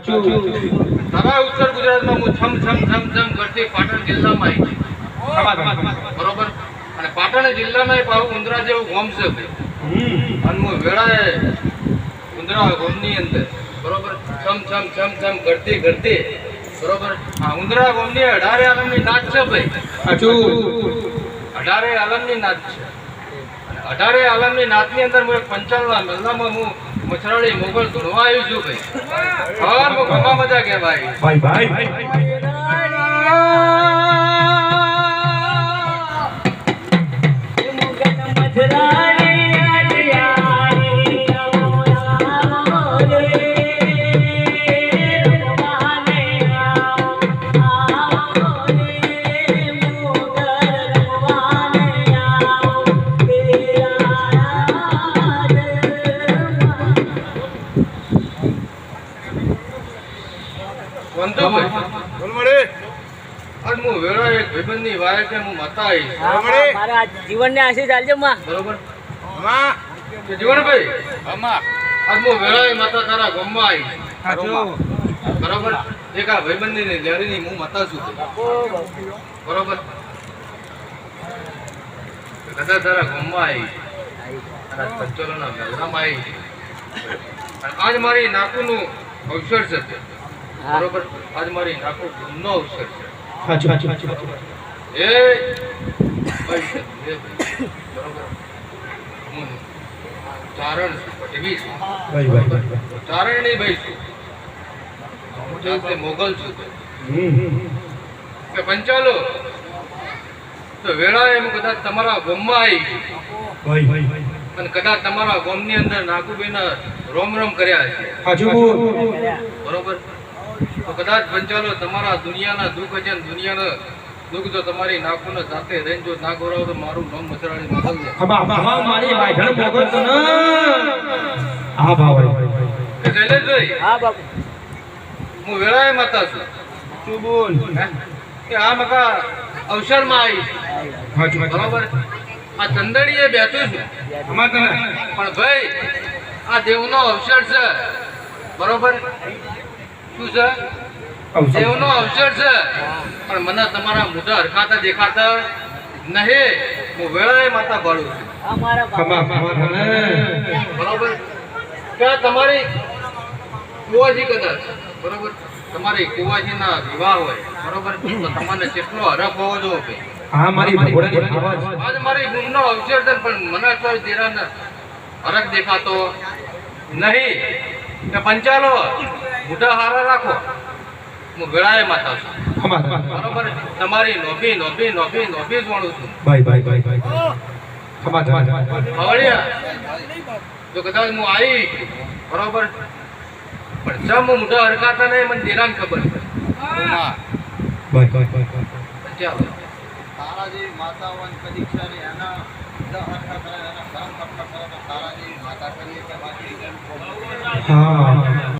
તારા ઉત્તર ગુજરાતમાં હું છમ છમ છમ છમ કરતી પાટણ જિલ્લામાં આવી બરોબર અને પાટણ જિલ્લામાં પાછું ઉંદરા જેવું ગોમ છે અને હું વેળાએ ઉંદરા ગોમની અંદર બરોબર છમ છમ છમ છમ કરતી કરતી બરોબર આ ઉંદરા ગોમની 18 આલમની નાચ છે ભાઈ 18 આલમની નાચ છે 18 આલમની નાચની અંદર હું એક પંચાલના મહિલામાં હું મછરાળી મોગલ ધૂણવા આવ્યું છું ભાઈ હા હું ઘણા મજા કે ભાઈ જીવન ને આશીષ ચાલજો માં બરોબર જીવનભાઈ આજ હું વેળાએ માતા તારા ગામમાં આવી બરોબર એક આ ભાઈબંધી ની લેરીની હું માતા છું બરોબર કદાચ તારા ગામમાં આવી તારા પંચોલોના મેળામાં આવી આજ મારી નાકુનું અવસર છે બરોબર આજ મારી નાકુ ગુમનો અવસર છે ચારણ એવી ચારણની ભાઈ છું મોગલ છું કે પંચાલો તો વેળાએ હું કદાચ તમારા ગામમાં આવી અને કદાચ તમારા ગામની અંદર નાકુબેના રોમ રોમ કર્યા છે બરોબર તો કદાચ પંચાલો તમારા દુનિયાના દુઃખ છે દુનિયાના દુઃખ જો તમારી નાખુને જાતે રહીને જો ના ગોરાવ તો મારું નામ મસરાળી મોગલ છે મારી વાઢણ મોગલ તો ન હા ભાઈ કે શૈલેષભાઈ હા બાપુ હું વેળાએ માતા છું શું બોલ કે આ મકા અવસરમાં આવી બરોબર આ ચંદડીએ બેઠો છું પણ ભાઈ આ દેવનો અવસર છે બરોબર શું છે દેવનો અવસર છે પણ મને તમારા મોઢા હરખાતા દેખાતા નહીં હું વેળાએ માતા ભાડું છું બરોબર કે તમારી કુવાજી કદાચ બરોબર તમારી કુવાજીના વિવાહ હોય બરોબર તો તમને કેટલો હરખ હોવો જોઈએ હા મારી ભગોડાની આવાજ આજ મારી ગુમનો અવસર છે પણ મને કોઈ દેરાને હરખ દેખાતો નહીં કે પંચાલો મોઢા હારા રાખો હું વેળાએ માતા છું બરોબર તમારી નોભી નોભી નોભી નોભી જ વાળું છું ભાઈ હવળિયા જો કદાચ હું આવી બરોબર પણ જમ મોઢા હરકાતા નહીં મને દેરાને ખબર ચાલો તારાજી માતાઓની પરીક્ષા ને એના હરખા કરે એના કરમ કપડા કરે તારાજી માતા કરીએ કે બાકી હા